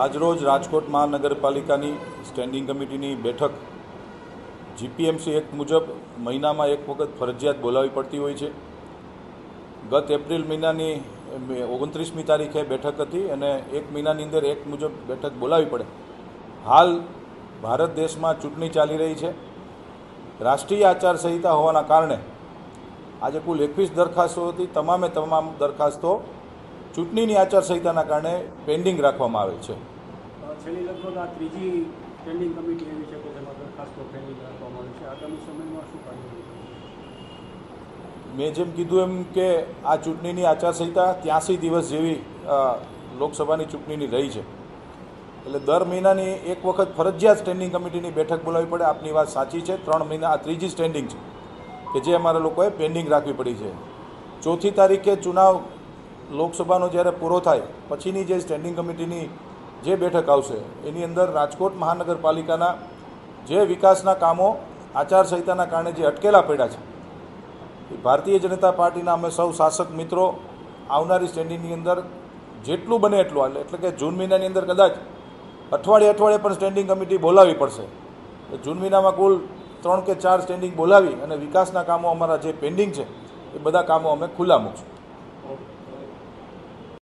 આજરોજ રાજકોટ મહાનગરપાલિકાની સ્ટેન્ડિંગ કમિટીની બેઠક જીપીએમસી એક્ટ મુજબ મહિનામાં એક વખત ફરજિયાત બોલાવવી પડતી હોય છે। ગત એપ્રિલ મહિનાની 29મી તારીખે બેઠક હતી અને એક મહિનાની અંદર એક્ટ મુજબ બેઠક બોલાવવી પડે। હાલ ભારત દેશમાં ચૂંટણી ચાલી રહી છે। રાષ્ટ્રીય આચારસંહિતા હોવાના કારણે આજે કુલ 21 દરખાસ્તો હતી। તમામ દરખાસ્તો ચૂંટણીની આચારસંહિતાના કારણે પેન્ડિંગ રાખવામાં આવેલ છે। છેલ્લી લગભગ આ ત્રીજી સ્ટેન્ડિંગ કમિટી એવી છે કે જેમાં દરખાસ્તો પેન્ડિંગ રાખવામાં આવી છે। આગામી સમયમાં શું કાર્યવાહી? મેં જેમ કીધું એમ કે આ ચૂંટણીની આચારસંહિતા 83 દિવસ જેવી લોકસભાની ચૂંટણીની રહી છે, એટલે દર મહિનાની એક વખત ફરજિયાત સ્ટેન્ડિંગ કમિટીની બેઠક બોલાવવી પડે। આપની વાત સાચી છે, 3 મહિના આ ત્રીજી સ્ટેન્ડિંગ છે કે જે અમારા લોકોએ પેન્ડિંગ રાખવી પડી છે। 4મી તારીખે ચુનાવ લોકસભાનો જ્યારે પૂરો થાય પછીની જે સ્ટેન્ડિંગ કમિટીની જે બેઠક આવશે એની અંદર રાજકોટ મહાનગરપાલિકાના જે વિકાસના કામો આચારસંહિતાના કારણે જે અટકેલા પડ્યા છે એ ભારતીય જનતા પાર્ટીના અમે સૌ શાસક મિત્રો આવનારી સ્ટેન્ડિંગની અંદર જેટલું બને એટલું, એટલે કે જૂન મહિનાની અંદર કદાચ અઠવાડિયે પણ સ્ટેન્ડિંગ કમિટી બોલાવવી પડશે। જૂન મહિનામાં કુલ 3 કે 4 સ્ટેન્ડિંગ બોલાવી અને વિકાસના કામો અમારા જે પેન્ડિંગ છે એ બધા કામો અમે ખુલ્લા મૂકશું।